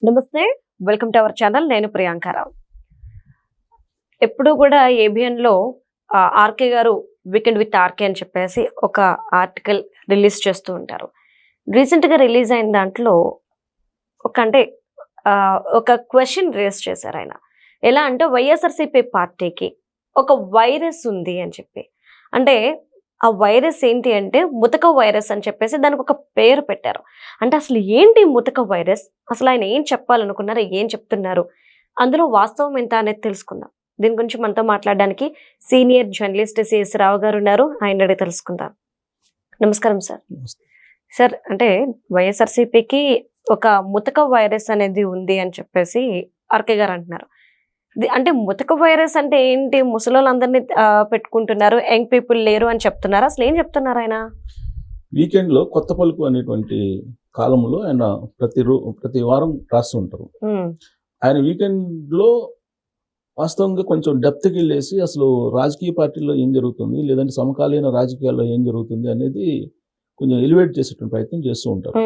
నమస్తే, welcome to our channel. నేను ప్రియాంకారావు. ఎప్పుడు కూడా ఏబిఎన్లో ఆర్కే గారు వీకెండ్ విత్ ఆర్కే అని చెప్పేసి ఒక ఆర్టికల్ రిలీజ్ చేస్తూ ఉంటారు. రీసెంట్గా రిలీజ్ అయిన దాంట్లో అంటే ఒక క్వశ్చన్ రేస్ చేశారు ఆయన. ఎలా అంటే వైఎస్ఆర్సీపీ పార్టీకి ఒక వైరస్ ఉంది అని చెప్పి. అంటే ఆ వైరస్ ఏంటి అంటే ముతక వైరస్ అని చెప్పేసి దానికి ఒక పేరు పెట్టారు. అంటే అసలు ఏంటి ముతక వైరస్, అసలు ఆయన ఏం చెప్పాలనుకున్నారు, ఏం చెప్తున్నారు, అందులో వాస్తవం ఎంత అనేది తెలుసుకుందాం. దీని గురించి మనతో మాట్లాడడానికి సీనియర్ జర్నలిస్ట్ సిఎస్ రావు గారు ఉన్నారు. ఆయన అడిగి తెలుసుకుందాం. నమస్కారం సార్. సార్, అంటే వైఎస్ఆర్సీపీకి ఒక ముతక వైరస్ అనేది ఉంది అని చెప్పేసి ఆర్కే గారు అంటున్నారు. అంటే ముతక వైరస్ అంటే ఏంటి? ముసలోళ్ళందరినీ పెట్టుకుంటున్నారు, యంగ్ పీపుల్ లేరు అని చెప్తున్నారు. అసలు ఏం చెప్తున్నారు ఆయన? వీకెండ్ లో కొత్త పలుకు అనేటువంటి కాలంలో ఆయన ప్రతి వారం రాస్తూ ఉంటారు. ఆయన వీకెండ్ లో వాస్తవంగా కొంచెం డెప్త్కి వెళ్ళేసి అసలు రాజకీయ పార్టీల్లో ఏం జరుగుతుంది, లేదంటే సమకాలీన రాజకీయాల్లో ఏం జరుగుతుంది అనేది కొంచెం ఎలివేట్ చేసేటువంటి ప్రయత్నం చేస్తూ ఉంటారు.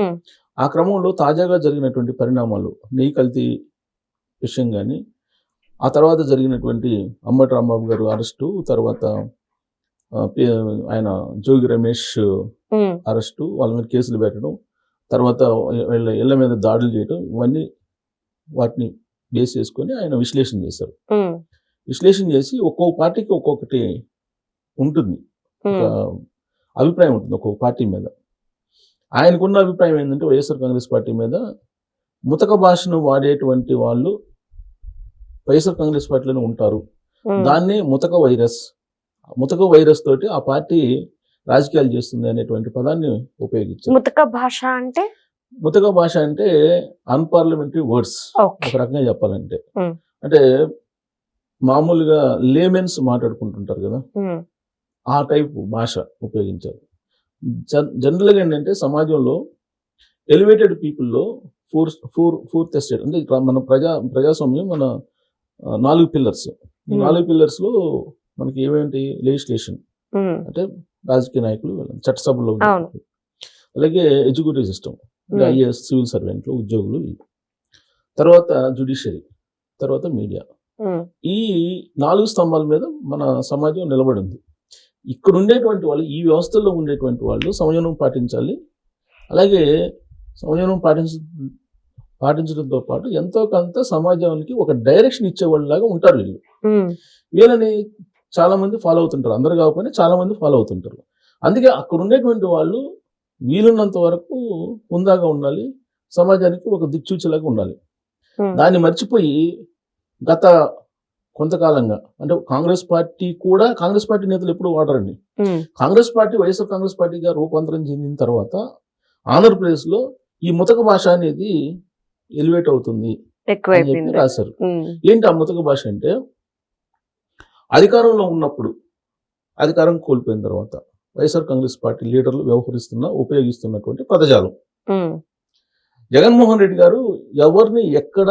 ఆ క్రమంలో తాజాగా జరిగినటువంటి పరిణామాలు, నెయ్యి కల్తీ విషయం కానీ, ఆ తర్వాత జరిగినటువంటి అంబటి రాంబాబు గారు అరెస్టు, తర్వాత ఆయన జోగి రమేష్ అరెస్టు, వాళ్ళ మీద కేసులు పెట్టడం, తర్వాత వీళ్ళ ఇళ్ల మీద దాడులు చేయడం, ఇవన్నీ వాటిని బేస్ చేసుకొని ఆయన విశ్లేషణ చేశారు. విశ్లేషణ చేసి ఒక్కొక్క పార్టీకి ఒక్కొక్కటి ఉంటుంది, ఒక అభిప్రాయం ఉంటుంది ఒక్కొక్క పార్టీ మీద. ఆయనకున్న అభిప్రాయం ఏంటంటే వైఎస్ఆర్ కాంగ్రెస్ పార్టీ మీద ముతక భాషను వాడేటువంటి వాళ్ళు వైఎస్ఆర్ కాంగ్రెస్ పార్టీలోనే ఉంటారు. దాన్ని ముతక వైరస్ తోటి ఆ పార్టీ రాజకీయాలు చేస్తుంది అనేటువంటి పదాన్ని ఉపయోగించారు. ముతక భాష అంటే అన్పార్లమెంటరీ వర్డ్స్ ఒక రకంగా చెప్పాలంటే. అంటే మామూలుగా లేమెన్స్ మాట్లాడుకుంటుంటారు కదా, ఆ టైప్ భాష ఉపయోగించారు. జనరల్గా ఏంటంటే సమాజంలో ఎలివేటెడ్ పీపుల్లో ఫోర్త్ ఎస్టేట్ అంటే మన ప్రజాస్వామ్యం, మన 4 పిల్లర్స్. ఈ 4 పిల్లర్స్ లో మనకి ఏమేంటి? లెజిస్లేషన్ అంటే రాజకీయ నాయకులు, చట్టసభలో, అలాగే ఎడ్యుకేటివ్ సిస్టమ్, ఐఏఎస్, సివిల్ సర్వెంట్లు, ఉద్యోగులు, తర్వాత జ్యుడిషియరీ, తర్వాత మీడియా. ఈ 4 స్తంభాల మీద మన సమాజం నిలబడి ఉంది. ఇక్కడ ఉండేటువంటి వాళ్ళు, ఈ వ్యవస్థల్లో ఉండేటువంటి వాళ్ళు సంయమనం పాటించాలి. అలాగే సంయమనం పాటించడంతో పాటు ఎంతో కొంత సమాజానికి ఒక డైరెక్షన్ ఇచ్చేవాళ్ళలాగా ఉంటారు వీళ్ళు. వీళ్ళని చాలా మంది ఫాలో అవుతుంటారు, అందరు కాకపోయినా చాలా మంది ఫాలో అవుతుంటారు. అందుకే అక్కడ ఉండేటువంటి వాళ్ళు వీలున్నంత వరకు హుందాగా ఉండాలి, సమాజానికి ఒక దిక్సూచిలాగా ఉండాలి. దాన్ని మర్చిపోయి గత కొంతకాలంగా, అంటే కాంగ్రెస్ పార్టీ నేతలు ఎప్పుడు వాడరండి. వైఎస్ఆర్ కాంగ్రెస్ పార్టీగా రూపాంతరం చెందిన తర్వాత ఆంధ్రప్రదేశ్ లో ఈ ముతక భాష అనేది ఎలివేట్ అవుతుంది అని చెప్పి రాశారు. ఏంటి ఆ ముతక భాష అంటే, అధికారంలో ఉన్నప్పుడు, అధికారం కోల్పోయిన తర్వాత వైఎస్ఆర్ కాంగ్రెస్ పార్టీ లీడర్లు ఉపయోగిస్తున్నటువంటి పదజాలం. జగన్మోహన్ రెడ్డి గారు ఎవరిని ఎక్కడ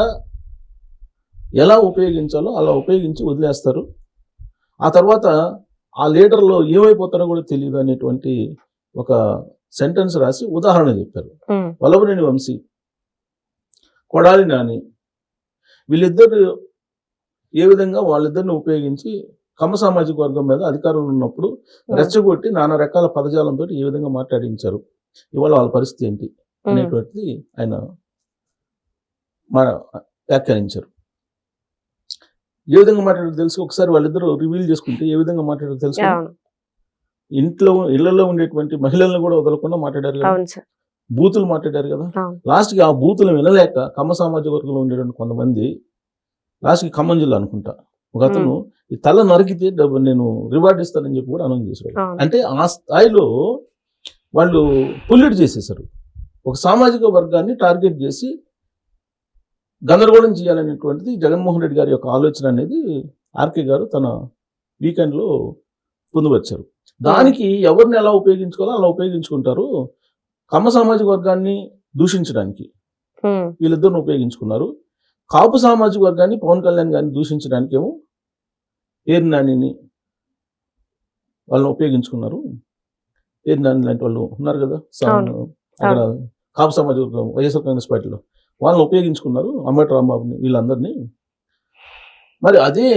ఎలా ఉపయోగించాలో అలా ఉపయోగించి వదిలేస్తారు. ఆ తర్వాత ఆ లీడర్లో ఏమైపోతారో కూడా తెలియదు అనేటువంటి ఒక సెంటెన్స్ రాసి ఉదాహరణ చెప్పారు. వల్లభనేని వంశీ, కొడాలి నాని, వీళ్ళిద్దరు ఏ విధంగా వాళ్ళిద్దరిని ఉపయోగించి కమ్మ సామాజిక వర్గం మీద అధికారంలో ఉన్నప్పుడు రెచ్చగొట్టి నానా రకాల పదజాలంతో ఏ విధంగా మాట్లాడించారు, ఇవాళ వాళ్ళ పరిస్థితి ఏంటి అనేటువంటిది ఆయన వ్యాఖ్యానించారు. ఏ విధంగా మాట్లాడారు తెలుసు? ఒకసారి వాళ్ళిద్దరూ రివీల్ చేసుకుంటే ఏ విధంగా మాట్లాడారు తెలుసు? ఇళ్లలో ఉండేటువంటి మహిళలను కూడా వదలకుండా మాట్లాడారు కదా, బూతులు మాట్లాడారు కదా. లాస్ట్ కి ఆ బూతులు వినలేక కమ్మ సామాజిక వర్గంలో ఉండేటువంటి కొంతమంది, లాస్ట్ కి ఖమ్మం జిల్లా అనుకుంటా, ఒక అతను ఈ తల నరికితే నేను రివార్డ్ ఇస్తానని చెప్పి కూడా అనౌన్స్ చేశాడు. అంటే ఆ స్థాయిలో వాళ్ళు పొల్యూట్ చేసేసారు. ఒక సామాజిక వర్గాన్ని టార్గెట్ చేసి గందరగోళం చేయాలనేటువంటిది జగన్మోహన్ రెడ్డి గారి యొక్క ఆలోచన అనేది ఆర్కే గారు తన వీకెండ్ లో పొందుపరిచారు. దానికి ఎవరిని ఎలా ఉపయోగించుకోవాలో అలా ఉపయోగించుకుంటారు. కమ్మ సామాజిక వర్గాన్ని దూషించడానికి వీళ్ళిద్దరిని ఉపయోగించుకున్నారు. కాపు సామాజిక వర్గాన్ని, పవన్ కళ్యాణ్ గారిని దూషించడానికి ఏమో పేరు నానిని వాళ్ళని ఉపయోగించుకున్నారు. పేరు నాని లాంటి వాళ్ళు ఉన్నారు కదా అక్కడ కాపు సామాజిక వర్గం వైఎస్ఆర్ కాంగ్రెస్ పార్టీలో, వాళ్ళని ఉపయోగించుకున్నారు, అంబటి రాంబాబుని, వీళ్ళందరినీ. మరి అదే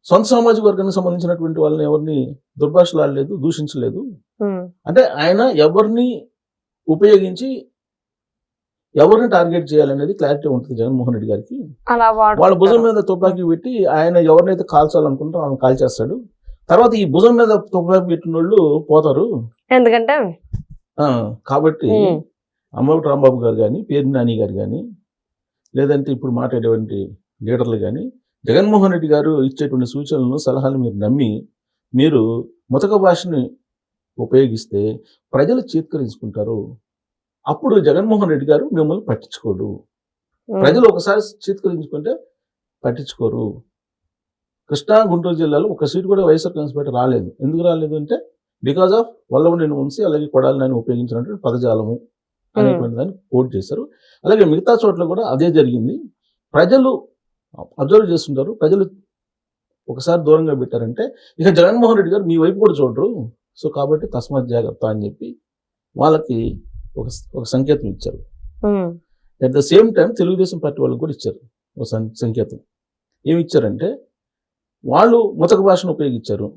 సొంత సామాజిక వర్గానికి సంబంధించినటువంటి వాళ్ళని ఎవరిని దుర్భాషలాడలేదు, దూషించలేదు. అంటే ఆయన ఎవరిని ఉపయోగించి ఎవరిని టార్గెట్ చేయాలనేది క్లారిటీ ఉంటుంది జగన్మోహన్ రెడ్డి గారికి. అలా వాళ్ళ భుజం మీద తుపాకీ పెట్టి ఆయన ఎవరినైతే కాల్చాలనుకుంటారో వాళ్ళని కాల్చేస్తాడు. తర్వాత ఈ భుజం మీద తుపాకీ పెట్టిన వాళ్ళు పోతారు. ఎందుకంటే కాబట్టి అంబటి రాంబాబు గారు కానీ, పేర్ని నాని గారు కానీ, లేదంటే ఇప్పుడు మాట్లాడేటువంటి లీడర్లు కానీ, జగన్మోహన్ రెడ్డి గారు ఇచ్చేటువంటి సూచనలను, సలహాలు మీరు నమ్మి మీరు ముతక భాషని ఉపయోగిస్తే ప్రజలు చీత్కరించుకుంటారు. అప్పుడు జగన్మోహన్ రెడ్డి గారు మిమ్మల్ని పట్టించుకోడు. ప్రజలు ఒకసారి చీత్కరించుకుంటే పట్టించుకోరు. కృష్ణా గుంటూరు జిల్లాలో ఒక సీటు కూడా వైఎస్ఆర్ కాంగ్రెస్ పార్టీ రాలేదు. ఎందుకు రాలేదు అంటే బికాజ్ ఆఫ్ వల్లభనేని వంశీ అలాగే కొడాలి నాని ఉపయోగించినటువంటి పదజాలము అనేటువంటి దాన్ని కోట్ చేశారు. అలాగే మిగతా చోట్ల కూడా అదే జరిగింది. ప్రజలు అబ్జర్వ్ చేస్తుంటారు. ప్రజలు ఒకసారి దూరంగా పెట్టారంటే ఇక జగన్మోహన్ రెడ్డి గారు మీ వైపు కూడా చూడరు. సో కాబట్టి తస్మాత్ జాగ్రత్త అని చెప్పి వాళ్ళకి ఒక సంకేతం ఇచ్చారు. At the same time Telugu Desam party వాళ్ళకి కూడా ఇచ్చారు ఒక సంకేతం. ఏమి ఇచ్చారంటే వాళ్ళు ముతక భాషను ఉపయోగించారు.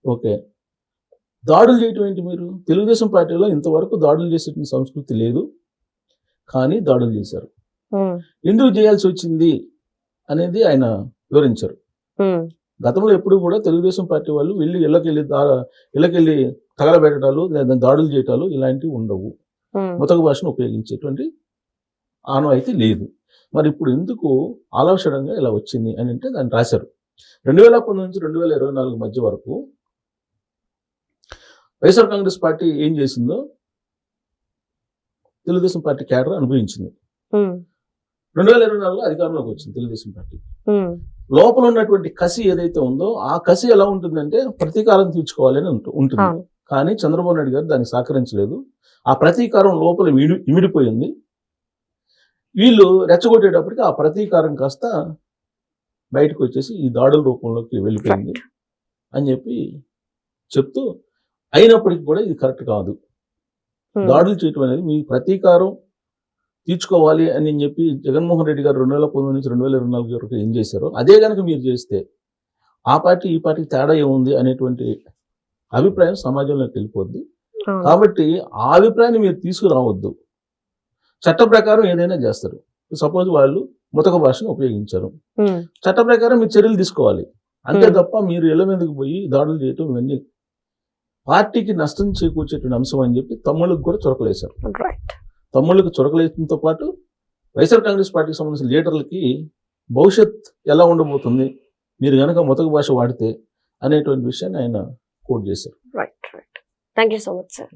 ఓకే, దాడులు చేయటం ఏంటి? మీరు తెలుగుదేశం పార్టీలో ఇంతవరకు దాడులు చేసే సంస్కృతి లేదు, కానీ దాడులు చేశారు. ఎందుకు చేయాల్సి వచ్చింది అనేది ఆయన వివరించారు. గతంలో ఎప్పుడు కూడా తెలుగుదేశం పార్టీ వాళ్ళు వెళ్ళి ఇళ్ళకెళ్ళి తగలబెట్టడాలు లేదా దాడులు చేయటాలు ఇలాంటివి ఉండవు. ముతక భాషను ఉపయోగించేటువంటి ఆనవాయితీ లేదు. మరి ఇప్పుడు ఎందుకు ఆలస్యంగా ఇలా వచ్చింది అని అంటే దాన్ని రాశారు. 2019 నుంచి 2024 మధ్య వరకు వైఎస్ఆర్ కాంగ్రెస్ పార్టీ ఏం చేసిందో తెలుగుదేశం పార్టీ క్యాడర్ అనుభవించింది. 2024లో అధికారంలోకి వచ్చింది తెలుగుదేశం పార్టీ. లోపల ఉన్నటువంటి కసి ఏదైతే ఉందో ఆ కసి ఎలా ఉంటుందంటే ప్రతీకారం తీర్చుకోవాలని ఉంటుంది. కానీ చంద్రబాబు నాయుడు గారు దానికి సహకరించలేదు. ఆ ప్రతీకారం లోపల ఇమిడిపోయింది. వీళ్ళు రెచ్చగొట్టేటప్పటికి ఆ ప్రతీకారం కాస్త బయటకు వచ్చేసి ఈ దాడుల రూపంలోకి వెళ్ళిపోయింది అని చెప్పి చెప్తూ, అయినప్పటికీ కూడా ఇది కరెక్ట్ కాదు. దాడులు చేయటం అనేది మీ ప్రతీకారం తీర్చుకోవాలి అని చెప్పి జగన్మోహన్ రెడ్డి గారు 2019 నుంచి 2024 వరకు ఏం చేశారో అదే కనుక మీరు చేస్తే ఆ పార్టీ ఈ పార్టీకి తేడా ఏముంది అనేటువంటి అభిప్రాయం సమాజంలోకి వెళ్ళిపోద్ది. కాబట్టి ఆ అభిప్రాయాన్ని మీరు తీసుకురావద్దు. చట్ట ప్రకారం ఏదైనా చేస్తారు. సపోజ్ వాళ్ళు ముతక భాషను ఉపయోగించారు, చట్ట ప్రకారం మీరు చర్యలు తీసుకోవాలి. అంతే తప్ప మీరు ఇళ్ల మీదకి పోయి దాడులు చేయటం ఇవన్నీ పార్టీకి నష్టం చేకూర్చేటువంటి అంశం అని చెప్పి తమ్ముళ్ళకి కూడా చొరకలేశారు. తమ్ముళ్ళకి చొరకలేసడంతో పాటు వైఎస్ఆర్ కాంగ్రెస్ పార్టీకి సంబంధించిన లీడర్లకి భవిష్యత్ ఎలా ఉండబోతుంది మీరు కనుక ముతక భాష వాడితే అనేటువంటి విషయాన్ని ఆయన కోట్ చేశారు. Thank you so much sir.